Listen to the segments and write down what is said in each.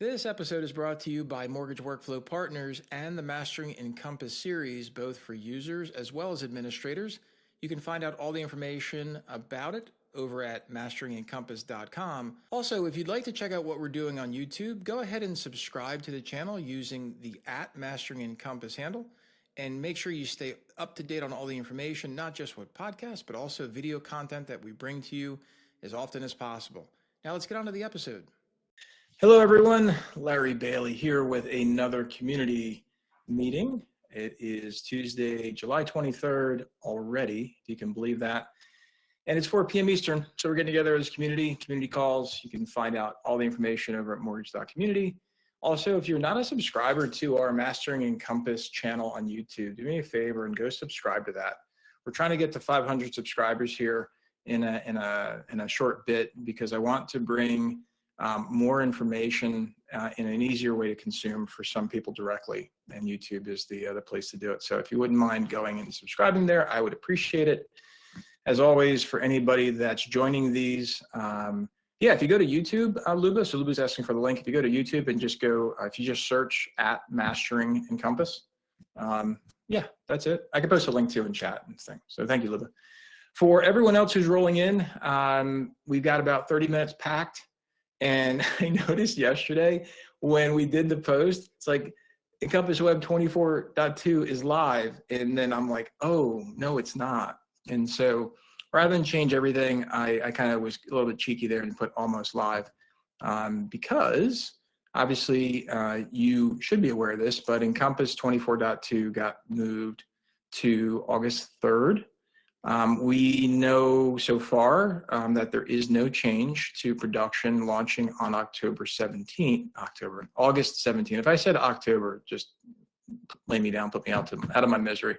This episode is brought to you by Mortgage Workflow Partners and the Mastering Encompass series, both for users as well as administrators. You can find out all the information about it over at masterengencompass.com. Also, if you'd like to check out what we're doing on YouTube, go ahead and subscribe to the channel using the @MasteringEncompass handle, and make sure you stay up to date on all the information, not just with podcasts, but also video content that we bring to you as often as possible. Now let's get on to the episode. Hello, everyone. Larry Bailey here with another community meeting. It is Tuesday, July 23rd already, if you can believe that. And it's 4 p.m. Eastern. So we're getting together as community calls. You can find out all the information over at mortgage.community. Also, if you're not a subscriber to our Mastering Encompass channel on YouTube, do me a favor and go subscribe to that. We're trying to get to 500 subscribers here in a short bit, because I want to bring more information in an easier way to consume for some people directly, and YouTube is the other place to do it. So if you wouldn't mind going and subscribing there, I would appreciate it. As always, for anybody that's joining these, if you go to YouTube, Luba's asking for the link. If you go to YouTube and just go, if you just search at Mastering Encompass, that's it. I can post a link to in chat and things. So thank you, Luba. For everyone else who's rolling in, we've got about 30 minutes packed. And I noticed yesterday when we did the post, it's like Encompass Web 24.2 is live. And then I'm like, oh, no, it's not. And so rather than change everything, I kind of was a little bit cheeky there and put almost live, because obviously you should be aware of this, but Encompass 24.2 got moved to August 3rd. We know so far that there is no change to production launching on August 17th. If I said October, just lay me down, put me out of my misery.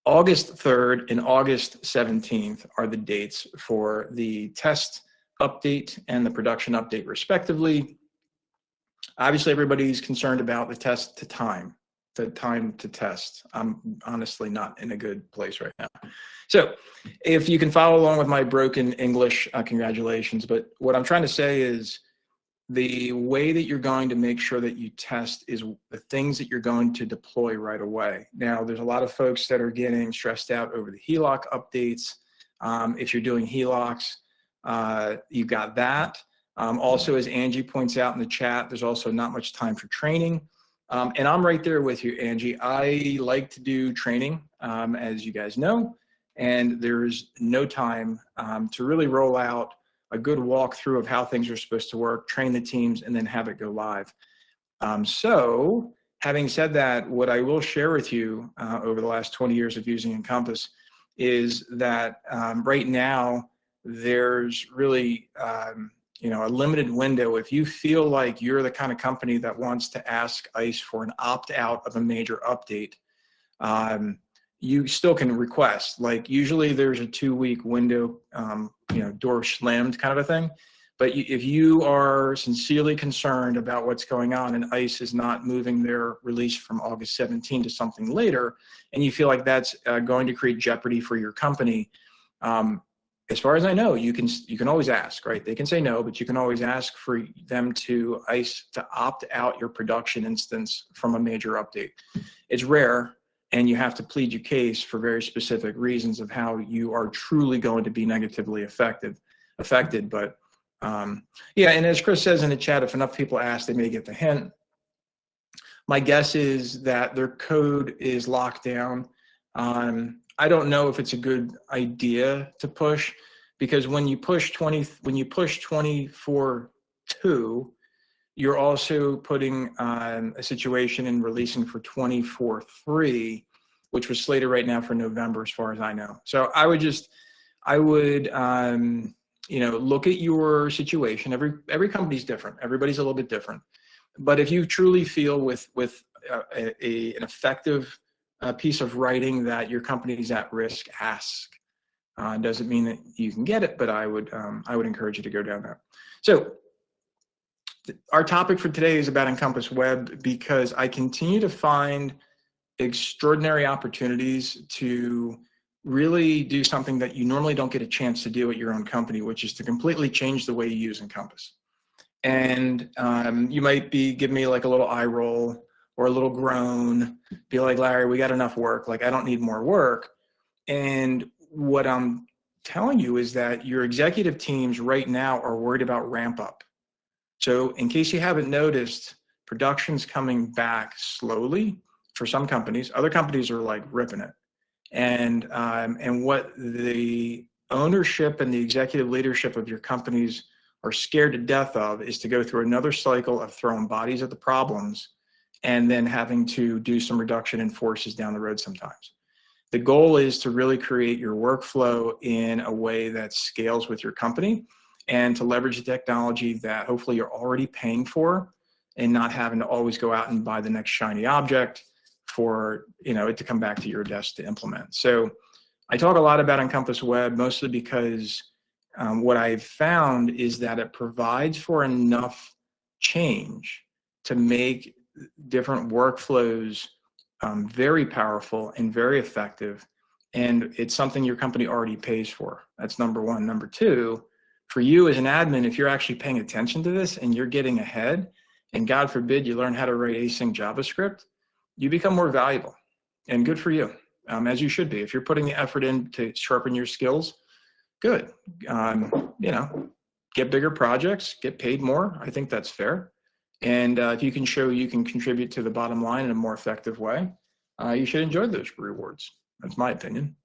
August 3rd and August 17th are the dates for the test update and the production update, respectively. Obviously, everybody's concerned about the time to test. I'm honestly not in a good place right now. So if you can follow along with my broken English, congratulations. But what I'm trying to say is the way that you're going to make sure that you test is the things that you're going to deploy right away. Now, there's a lot of folks that are getting stressed out over the HELOC updates. If you're doing HELOCs, you've got that. Also, as Angie points out in the chat, there's also not much time for training. And I'm right there with you, Angie. I like to do training, as you guys know, and there's no time to really roll out a good walkthrough of how things are supposed to work, train the teams, and then have it go live. So having said that, what I will share with you over the last 20 years of using Encompass is that right now there's really a limited window. If you feel like you're the kind of company that wants to ask ICE for an opt-out of a major update, you still can request. Like usually there's a 2-week window, door slammed kind of a thing. But if you are sincerely concerned about what's going on and ICE is not moving their release from August 17 to something later, and you feel like that's going to create jeopardy for your company, as far as I know, you can always ask, right? They can say no, but you can always ask for them to ICE to opt out your production instance from a major update. It's rare, and you have to plead your case for very specific reasons of how you are truly going to be negatively affected. But and as Chris says in the chat, if enough people ask, they may get the hint. My guess is that their code is locked down. I don't know if it's a good idea to push, because when you push 24.2, you're also putting a situation in releasing for 24.3, which was slated right now for November, as far as I know. So I would look at your situation. Every company's different. Everybody's a little bit different. But if you truly feel with an effective piece of writing that your company is at risk, ask. Doesn't mean that you can get it, but I would encourage you to go down there. So our topic for today is about Encompass Web, because I continue to find extraordinary opportunities to really do something that you normally don't get a chance to do at your own company, which is to completely change the way you use Encompass. And you might be giving me like a little eye roll or a little groan, be like, Larry, we got enough work. Like, I don't need more work. And what I'm telling you is that your executive teams right now are worried about ramp up. So in case you haven't noticed, production's coming back slowly for some companies. Other companies are like ripping it. And what the ownership and the executive leadership of your companies are scared to death of is to go through another cycle of throwing bodies at the problems and then having to do some reduction in forces down the road sometimes. The goal is to really create your workflow in a way that scales with your company and to leverage the technology that hopefully you're already paying for and not having to always go out and buy the next shiny object for it to come back to your desk to implement. So I talk a lot about Encompass Web mostly because what I've found is that it provides for enough change to make different workflows very powerful and very effective. And it's something your company already pays for. That's number one. Number two, for you as an admin, if you're actually paying attention to this and you're getting ahead, and God forbid you learn how to write async JavaScript, you become more valuable, and good for you, as you should be. If you're putting the effort in to sharpen your skills, good. Get bigger projects, get paid more. I think that's fair. And if you can show you can contribute to the bottom line in a more effective way, you should enjoy those rewards. That's my opinion.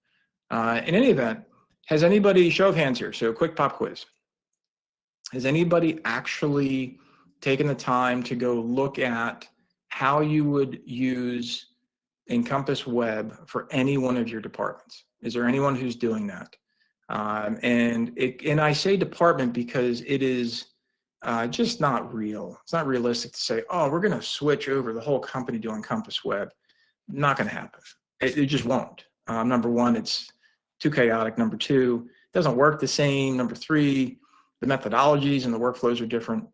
In any event, has anybody, show of hands here, so quick pop quiz. Has anybody actually taken the time to go look at how you would use Encompass Web for any one of your departments? Is there anyone who's doing that? And I say department because it is just not real. It's not realistic to say, oh, we're going to switch over the whole company to Encompass Web. Not going to happen. It just won't. Number one, it's too chaotic. Number two, it doesn't work the same. Number three, the methodologies and the workflows are different.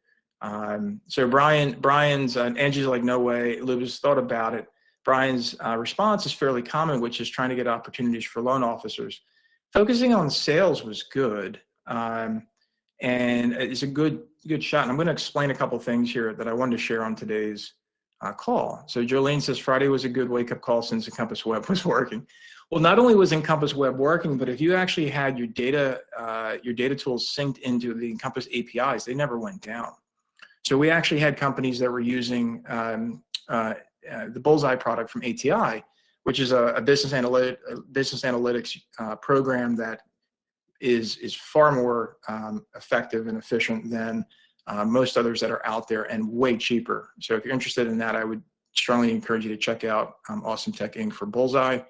So Brian's, Angie's like, no way. Lou's thought about it. Brian's response is fairly common, which is trying to get opportunities for loan officers. Focusing on sales was good, and it's a good shot. And I'm going to explain a couple things here that I wanted to share on today's call. So Jolene says Friday was a good wake-up call since Encompass Web was working. Well, not only was Encompass Web working, but if you actually had your data tools synced into the Encompass APIs, they never went down. So we actually had companies that were using the Bullseye product from ATI, which is a business analytics program that is far more effective and efficient than most others that are out there and way cheaper. So if you're interested in that, I would strongly encourage you to check out Awesome Tech Inc. for Bullseye.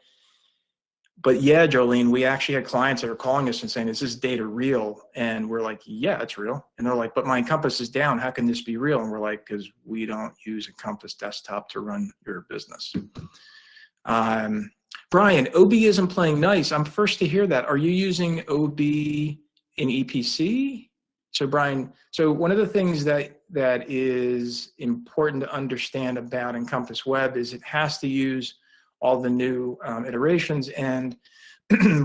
But yeah, Jolene, we actually had clients that are calling us and saying, is this data real? And we're like, yeah, it's real. And they're like, but my Encompass is down. How can this be real? And we're like, because we don't use Encompass Desktop to run your business. Brian, OB isn't playing nice. I'm first to hear that. Are you using OB in EPC? So Brian, so one of the things that is important to understand about Encompass Web is it has to use all the new iterations. And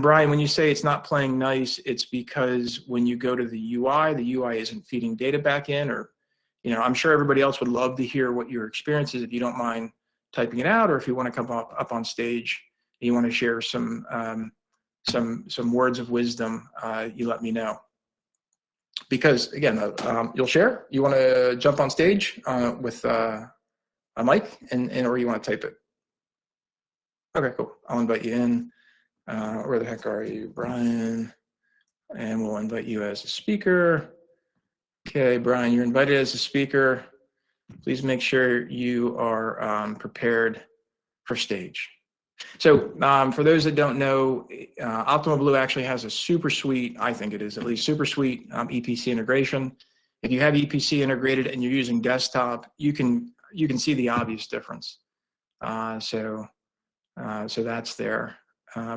Brian, when you say it's not playing nice, it's because when you go to the UI isn't feeding data back in, or, I'm sure everybody else would love to hear what your experience is if you don't mind typing it out, or if you want to come up on stage and you want to share some words of wisdom, you let me know. Because again, you'll share. You want to jump on stage with a mic, or you want to type it? Okay, cool. I'll invite you in. Where the heck are you, Brian? And we'll invite you as a speaker. Okay, Brian, you're invited as a speaker. Please make sure you are prepared for stage. So for those that don't know, Optima Blue actually has a super sweet, I think it is at least super sweet EPC integration. If you have EPC integrated and you're using desktop, you can see the obvious difference. So that's there.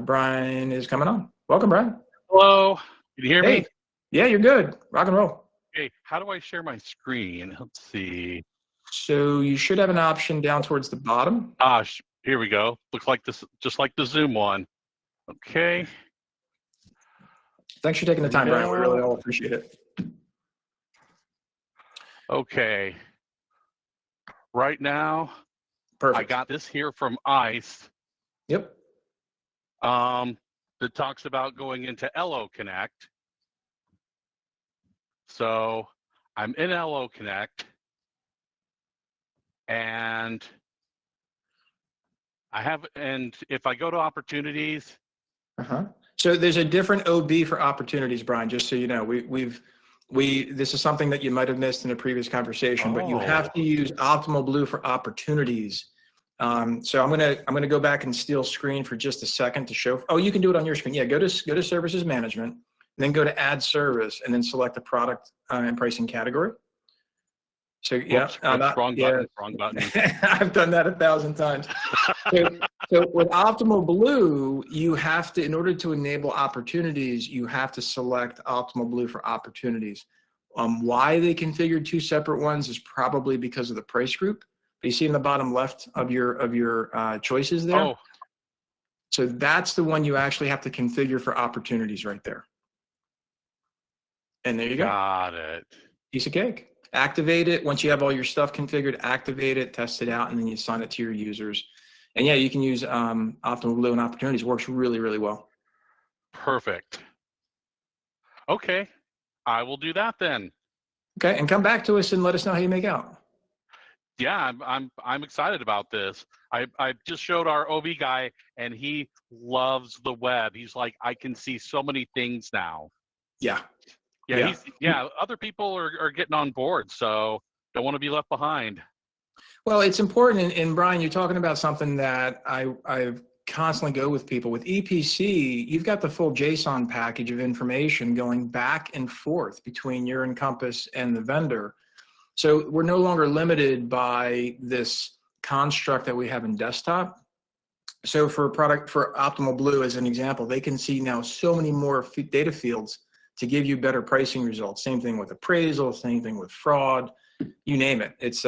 Brian is coming on. Welcome, Brian. Hello. Can you hear me? Yeah, you're good. Rock and roll. Okay. How do I share my screen? Let's see. So you should have an option down towards the bottom. Here we go. Looks like this, just like the Zoom one. Okay. Thanks for taking the time, Brian. We really all appreciate it. Okay. Right now, Perfect. I got this here from ICE. Yep. That talks about going into LO Connect. So I'm in LO Connect, and if I go to opportunities. So there's a different OB for opportunities, Brian, just so you know. This is something that you might have missed in a previous conversation, but you have to use Optimal Blue for opportunities. So I'm gonna go back and steal screen for just a second to show. Oh, you can do it on your screen. Yeah, go to Services Management, then go to Add Service, and then select the product and pricing category. So yeah, wrong button. I've done that 1,000 times. So with Optimal Blue, you have to, in order to enable opportunities, you have to select Optimal Blue for opportunities. Why they configured two separate ones is probably because of the price group. But you see in the bottom left of your choices there. Oh. So that's the one you actually have to configure for opportunities right there. And there you go. Got it. Piece of cake. Activate it. Once you have all your stuff configured, activate it, test it out, and then you assign it to your users. And yeah, you can use Optimal Blue and opportunities. It works really, really well. Perfect. Okay, I will do that then. Okay, and come back to us and let us know how you make out. Yeah, I'm excited about this. I just showed our OB guy, and he loves the web. He's like, I can see so many things now. Yeah. Other people are getting on board, so don't want to be left behind. Well, it's important, and Brian, you're talking about something that I constantly go with people. With EPC, you've got the full JSON package of information going back and forth between your Encompass and the vendor. So we're no longer limited by this construct that we have in desktop. So for Optimal Blue, as an example, they can see now so many more data fields to give you better pricing results. Same thing with appraisal, same thing with fraud, you name it. It's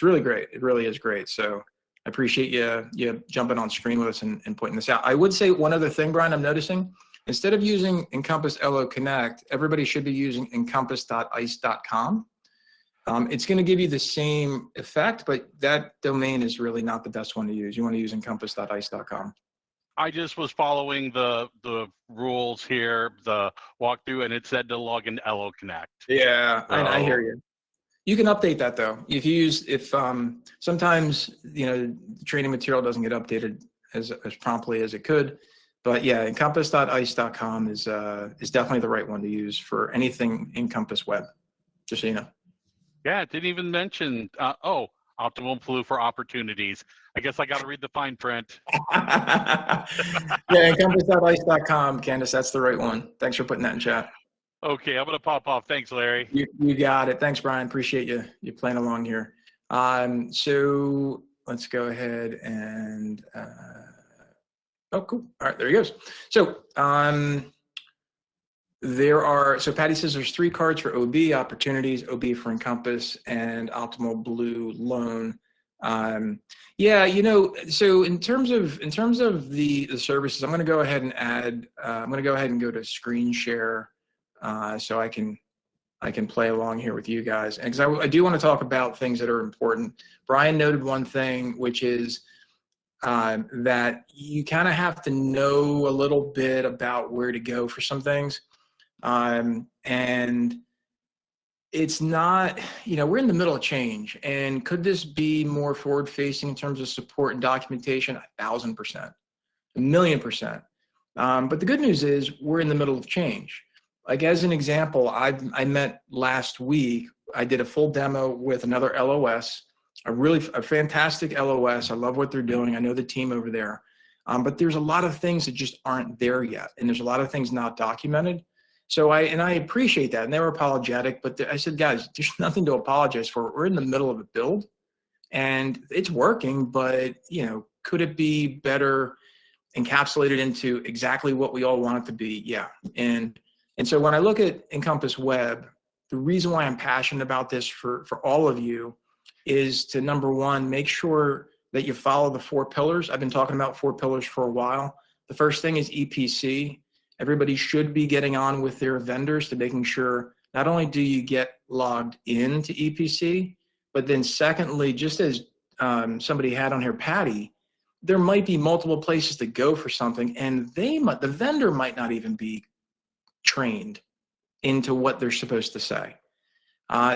really great. It really is great. So I appreciate you jumping on screen with us and pointing this out. I would say one other thing, Brian, I'm noticing, instead of using Encompass LO Connect, everybody should be using encompass.ice.com. It's going to give you the same effect, but that domain is really not the best one to use. You want to use encompass.ice.com. I just was following the rules here, the walkthrough, and it said to log into LO Connect. Yeah, so, I hear you. You can update that though. If sometimes the training material doesn't get updated as promptly as it could, but yeah, encompass.ice.com is definitely the right one to use for anything Encompass Web. Just so you know. Yeah, it didn't even mention. Optimal Blue for opportunities. I guess I got to read the fine print. Yeah, encompass.ice.com, Candace. That's the right one. Thanks for putting that in chat. Okay, I'm going to pop off. Thanks, Larry. You got it. Thanks, Brian. Appreciate you playing along here. So let's go ahead and, oh, cool. All right, there he goes. So Patty says there's 3 cards for OB, opportunities, OB for Encompass, and Optimal Blue loan. So in terms of the services, I'm going to go ahead and add, I'm going to go ahead and go to screen share so I can play along here with you guys. And because I do want to talk about things that are important. Brian noted one thing, which is that you kind of have to know a little bit about where to go for some things. And it's not, we're in the middle of change, and could this be more forward facing in terms of support and documentation? 1,000%, 1,000,000%. But the good news is we're in the middle of change. Like as an example, I met last week, I did a full demo with another LOS, a fantastic LOS. I love what they're doing. I know the team over there, but there's a lot of things that just aren't there yet. And there's a lot of things not documented. So I appreciate that, and they were apologetic, but I said, guys, there's nothing to apologize for. We're in the middle of a build, and it's working, but could it be better encapsulated into exactly what we all want it to be? Yeah, and so when I look at Encompass Web, the reason why I'm passionate about this for all of you is to, number one, make sure that you follow the 4 pillars. I've been talking about 4 pillars for a while. The first thing is EPC. Everybody should be getting on with their vendors to making sure not only do you get logged into EPC. But then secondly, just as somebody had on here, Patty, there might be multiple places to go for something, and the vendor might not even be trained into what they're supposed to say.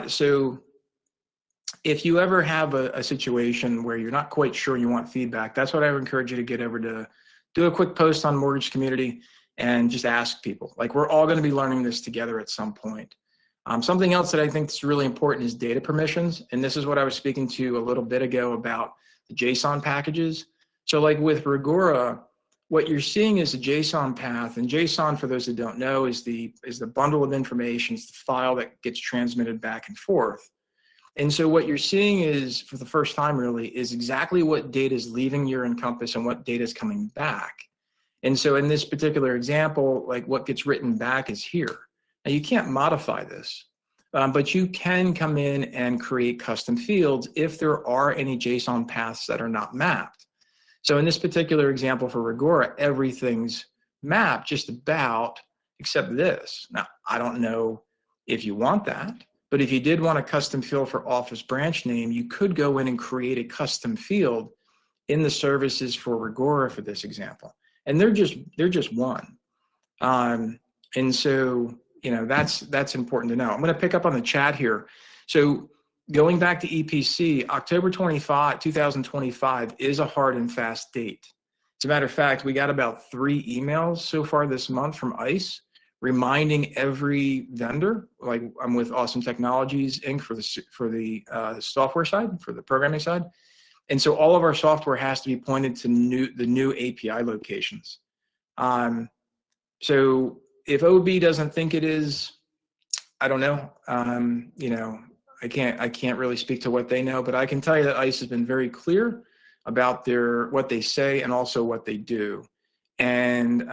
So if you ever have a situation where you're not quite sure you want feedback, that's what I would encourage you to get over to do a quick post on Mortgage Community and just ask people. Like, we're all going to be learning this together at some point. Something else that I think is really important is data permissions. And this is what I was speaking to a little bit ago about the JSON packages. So like with Rigora, what you're seeing is a JSON path, and JSON, for those that don't know, is the bundle of information, it's the file that gets transmitted back and forth. And so what you're seeing is, for the first time really, is exactly what data is leaving your Encompass and what data is coming back. And so in this particular example, like what gets written back is here. Now you can't modify this, but you can come in and create custom fields if there are any JSON paths that are not mapped. So in this particular example for Rigora, everything's mapped just about except this. Now, I don't know if you want that, but if you did want a custom field for office branch name, you could go in and create a custom field in the services for Rigora for this example. And they're just one. And so, you know, that's important to know. I'm going to pick up on the chat here. So going back to EPC, October 25, 2025 is a hard and fast date. As a matter of fact, we got about 3 emails so far this month from ICE reminding every vendor, like I'm with Awesome Technologies Inc. for the software side, for the programming side. And so all of our software has to be pointed to the new API locations. So if OB doesn't think it is, I don't know. You know, I can't really speak to what they know, but I can tell you that ICE has been very clear about what they say and also what they do. And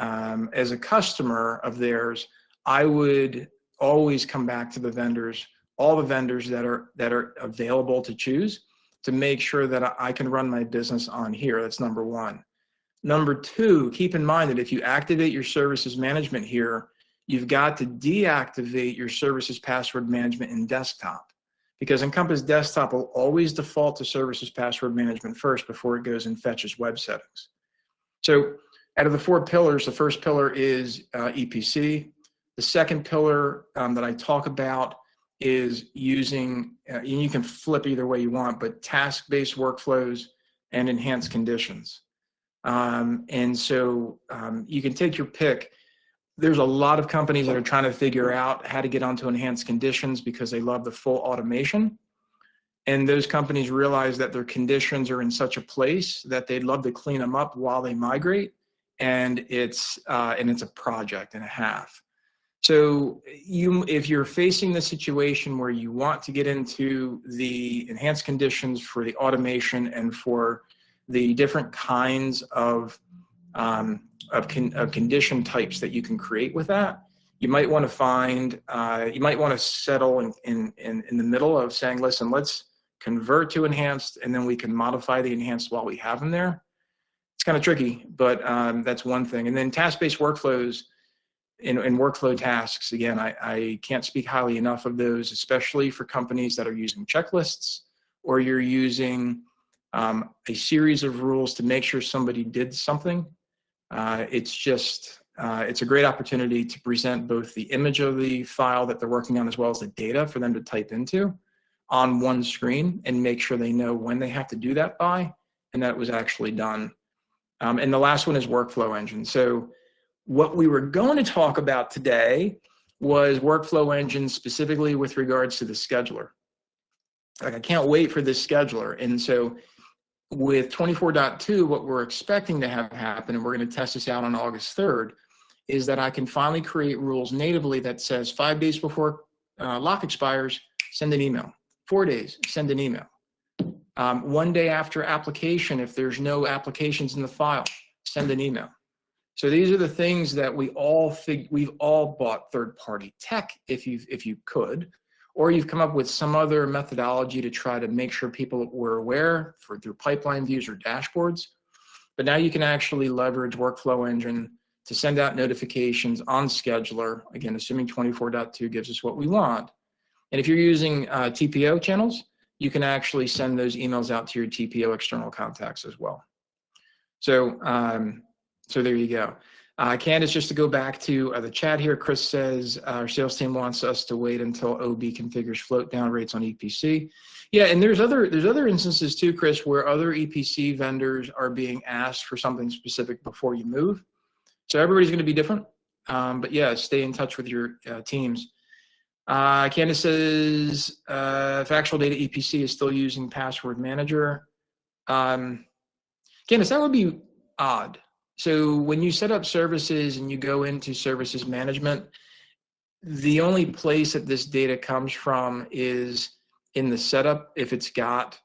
as a customer of theirs, I would always come back to the vendors, all the vendors that are available to choose, to make sure that I can run my business on here. That's number one. Number two, keep in mind that if you activate your services management here, you've got to deactivate your services password management in desktop, because Encompass Desktop will always default to services password management first before it goes and fetches web settings. So out of the 4 pillars, the first pillar is EPC. The second pillar that I talk about is using, and you can flip either way you want, but task-based workflows and enhanced conditions. And so you can take your pick. There's a lot of companies that are trying to figure out how to get onto enhanced conditions because they love the full automation. And those companies realize that their conditions are in such a place that they'd love to clean them up while they migrate. And it's a project and a half. So if you're facing the situation where you want to get into the enhanced conditions for the automation and for the different kinds of condition types that you can create with that, you might want to settle in the middle of saying, listen, let's convert to enhanced, and then we can modify the enhanced while we have them there. It's kind of tricky, but that's one thing. And then task-based workflows and workflow tasks, again, I can't speak highly enough of those, especially for companies that are using checklists, or you're using a series of rules to make sure somebody did something. It's a great opportunity to present both the image of the file that they're working on as well as the data for them to type into on one screen, and make sure they know when they have to do that by, and that it was actually done. And the last one is workflow engine. So what we were going to talk about today was workflow engine, specifically with regards to the scheduler. Like, I can't wait for this scheduler. And so with 24.2, what we're expecting to have happen, and we're going to test this out on August 3rd, is that I can finally create rules natively that says 5 days before lock expires, send an email. 4 days, send an email. 1 day after application, if there's no applications in the file, send an email. So these are the things that we've all bought third-party tech, if you could, or you've come up with some other methodology to try to make sure people were aware through pipeline views or dashboards. But now you can actually leverage Workflow Engine to send out notifications on scheduler, again, assuming 24.2 gives us what we want. And if you're using TPO channels, you can actually send those emails out to your TPO external contacts as well. So, so there you go. Candace, just to go back to the chat here, Chris says our sales team wants us to wait until OB configures float down rates on EPC. Yeah, and there's other instances too, Chris, where other EPC vendors are being asked for something specific before you move. So everybody's going to be different, but yeah, stay in touch with your teams. Candace says factual data EPC is still using password manager. Candace, that would be odd. So when you set up services and you go into services management, the only place that this data comes from is in the setup if it's got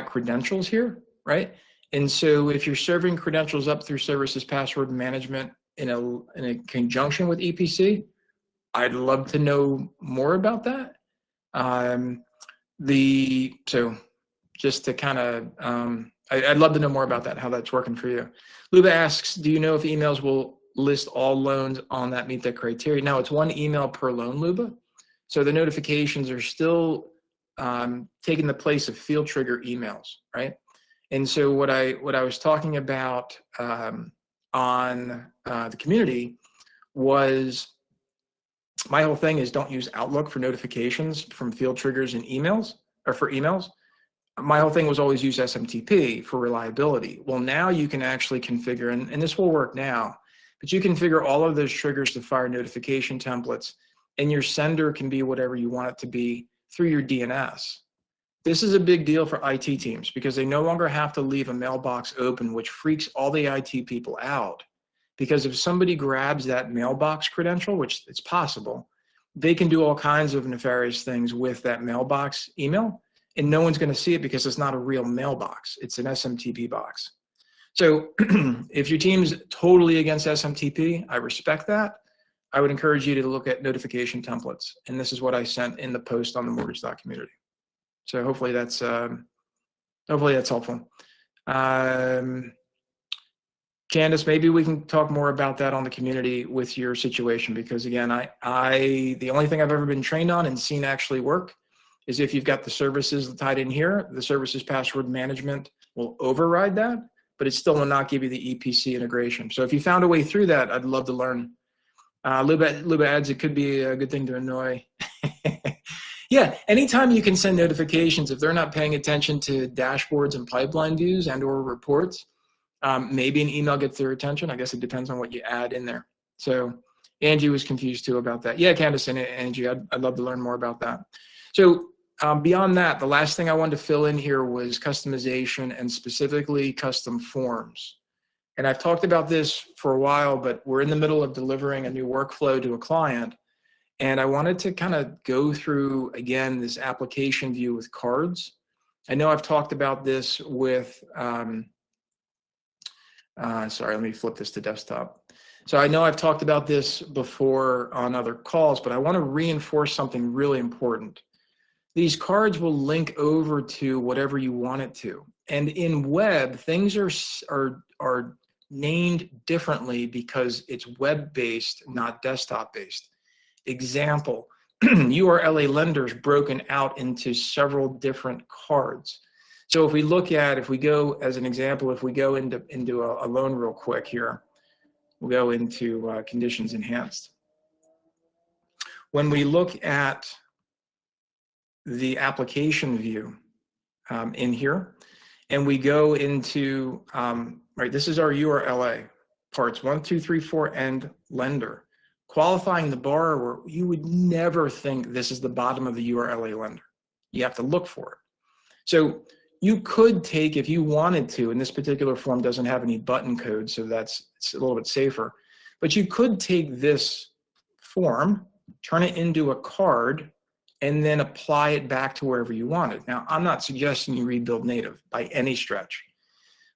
credentials here, right? And so if you're serving credentials up through services password management in a conjunction with EPC, I'd love to know more about that. So just to kind of, I'd love to know more about that, how that's working for you. Luba asks, do you know if emails will list all loans on that meet that criteria? Now it's one email per loan, Luba. So the notifications are still taking the place of field trigger emails, right? And so what I was talking about on the community was, my whole thing is don't use Outlook for notifications from field triggers and emails, or for emails. My whole thing was always use SMTP for reliability. Well, now you can actually configure, and this will work now, but you can configure all of those triggers to fire notification templates, and your sender can be whatever you want it to be through your DNS. This is a big deal for IT teams because they no longer have to leave a mailbox open, which freaks all the IT people out. Because if somebody grabs that mailbox credential, which it's possible, they can do all kinds of nefarious things with that mailbox email, and no one's going to see it because it's not a real mailbox. It's an SMTP box. So if your team's totally against SMTP, I respect that. I would encourage you to look at notification templates. And this is what I sent in the post on the Mortgage Doc community. So hopefully that's helpful. Candace, maybe we can talk more about that on the community with your situation, because again, the only thing I've ever been trained on and seen actually work is if you've got the services tied in here, the services password management will override that, but it still will not give you the EPC integration. So if you found a way through that, I'd love to learn. Luba adds, it could be a good thing to annoy. Yeah, anytime you can send notifications, if they're not paying attention to dashboards and pipeline views and or reports, maybe an email gets their attention. I guess it depends on what you add in there. So Angie was confused too about that. Yeah, Candace and Angie, I'd love to learn more about that. So beyond that, the last thing I wanted to fill in here was customization and specifically custom forms. And I've talked about this for a while, but we're in the middle of delivering a new workflow to a client. And I wanted to kind of go through, again, this application view with cards. I know I've talked about this with, sorry, let me flip this to desktop. So I know I've talked about this before on other calls, but I want to reinforce something really important. These cards will link over to whatever you want it to. And in web, things are named differently because it's web-based, not desktop-based. Example, URLA lenders broken out into several different cards. So if we go as an example, if we go into a loan real quick here, we'll go into conditions enhanced. When we look at the application view in here, and we go into, right, this is our URLA, parts 1, 2, 3, 4, and lender. Qualifying the borrower, you would never think this is the bottom of the URLA lender. You have to look for it. So you could take, if you wanted to, and this particular form doesn't have any button code, so it's a little bit safer, but you could take this form, turn it into a card, and then apply it back to wherever you want it. Now, I'm not suggesting you rebuild native by any stretch,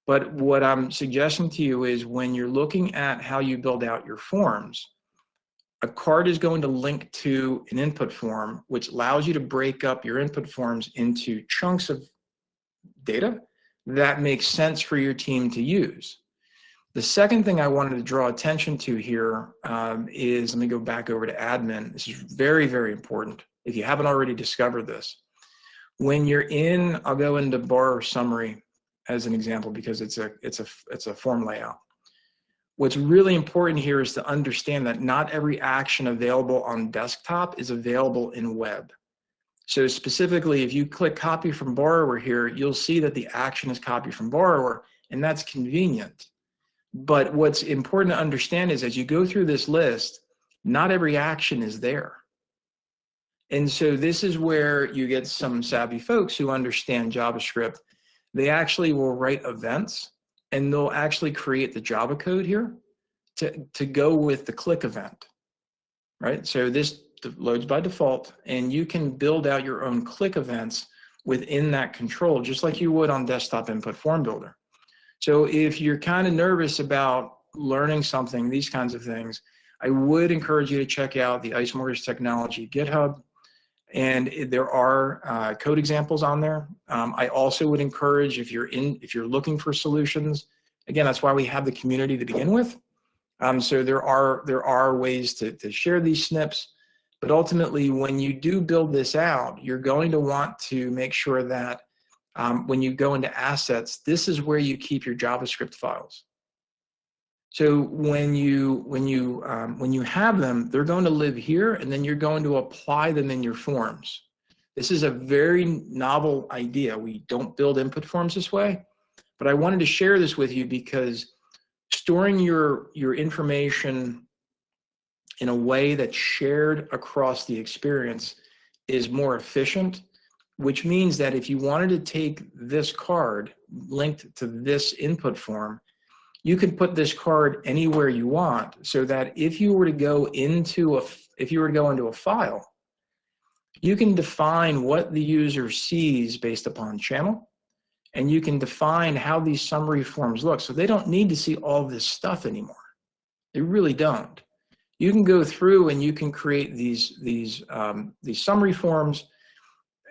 but what I'm suggesting to you is when you're looking at how you build out your forms, a card is going to link to an input form, which allows you to break up your input forms into chunks of data that makes sense for your team to use. The second thing I wanted to draw attention to here is, let me go back over to admin. This is very, very important. If you haven't already discovered this, when you're in, I'll go into borrower summary as an example because it's a form layout. What's really important here is to understand that not every action available on desktop is available in web. So specifically, if you click copy from borrower here, you'll see that the action is copy from borrower, and that's convenient. But what's important to understand is as you go through this list, not every action is there. And so this is where you get some savvy folks who understand JavaScript. They actually will write events, and they'll actually create the Java code here to go with the click event, right? So this loads by default, and you can build out your own click events within that control, just like you would on Desktop Input Form Builder. So if you're kind of nervous about learning something, these kinds of things, I would encourage you to check out the Ice Mortgage Technology GitHub, and there are code examples on there. I also would encourage, if you're looking for solutions, again, that's why we have the community to begin with. So there are ways to share these snips, but ultimately, when you do build this out, you're going to want to make sure that when you go into assets, this is where you keep your JavaScript files. So when you have them, they're going to live here, and then you're going to apply them in your forms. This is a very novel idea. We don't build input forms this way, but I wanted to share this with you because storing your information in a way that's shared across the experience is more efficient, which means that if you wanted to take this card linked to this input form, you can put this card anywhere you want, so that if you were to go into a file, you can define what the user sees based upon channel, and you can define how these summary forms look. So they don't need to see all this stuff anymore. They really don't. You can go through and you can create these summary forms,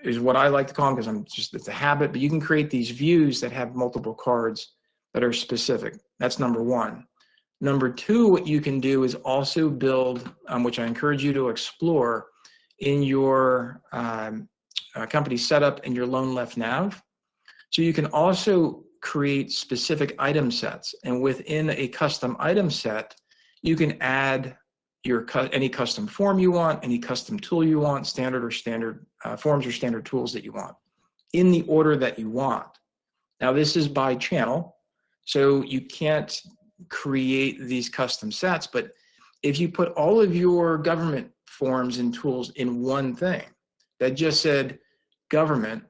is what I like to call them because it's a habit, but you can create these views that have multiple cards that are specific. That's number one. Number two, what you can do is also build, which I encourage you to explore in your company setup and your lone left nav. So you can also create specific item sets, and within a custom item set, you can add any custom form you want, any custom tool you want, standard forms or standard tools that you want, in the order that you want. Now this is by channel, so you can't create these custom sets, but if you put all of your government forms and tools in one thing that just said government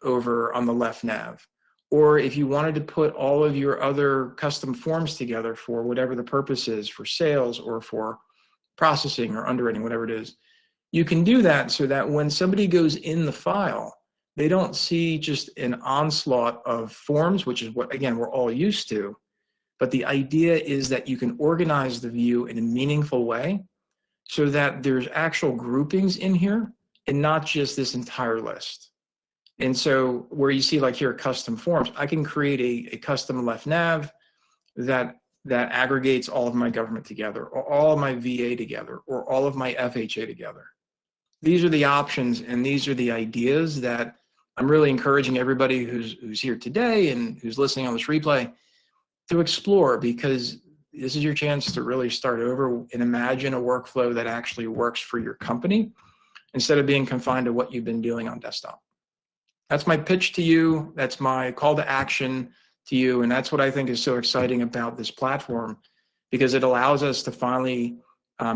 over on the left nav, or if you wanted to put all of your other custom forms together for whatever the purpose is, for sales or for processing or underwriting, whatever it is, you can do that so that when somebody goes in the file, they don't see just an onslaught of forms, which is what, again, we're all used to. But the idea is that you can organize the view in a meaningful way so that there's actual groupings in here and not just this entire list. And so where you see like here, custom forms, I can create a custom left nav that aggregates all of my government together, or all of my VA together, or all of my FHA together. These are the options, and these are the ideas that I'm really encouraging everybody who's here today and who's listening on this replay to explore, because this is your chance to really start over and imagine a workflow that actually works for your company instead of being confined to what you've been doing on desktop. That's my pitch to you. That's my call to action to you. And that's what I think is so exciting about this platform, because it allows us to finally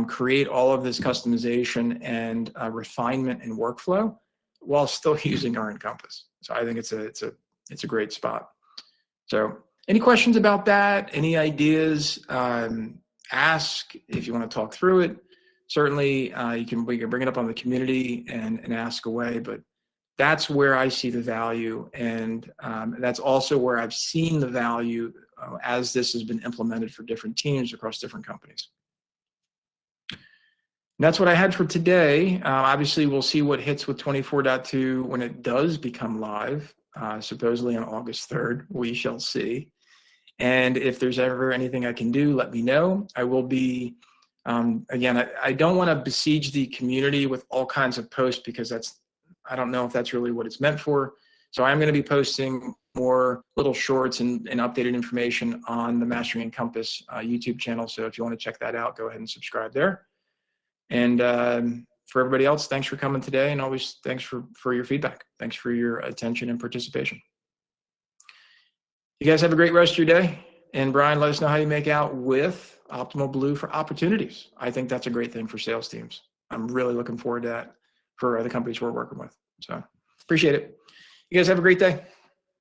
create all of this customization and refinement and workflow while still using our Encompass. So I think it's a great spot. So any questions about that? Any ideas? Ask if you want to talk through it. Certainly, we can bring it up on the community and ask away. But that's where I see the value, and that's also where I've seen the value as this has been implemented for different teams across different companies. And that's what I had for today. Obviously, we'll see what hits with 24.2 when it does become live, supposedly on August 3rd. We shall see. And if there's ever anything I can do, let me know. I will be, again, I don't want to besiege the community with all kinds of posts because I don't know if that's really what it's meant for. So I'm going to be posting more little shorts and updated information on the Mastering Encompass YouTube channel. So if you want to check that out, go ahead and subscribe there. And for everybody else, thanks for coming today, and always thanks for your feedback. Thanks for your attention and participation. You guys have a great rest of your day. And Brian, let us know how you make out with Optimal Blue for opportunities. I think that's a great thing for sales teams. I'm really looking forward to that for the companies we're working with. So appreciate it. You guys have a great day.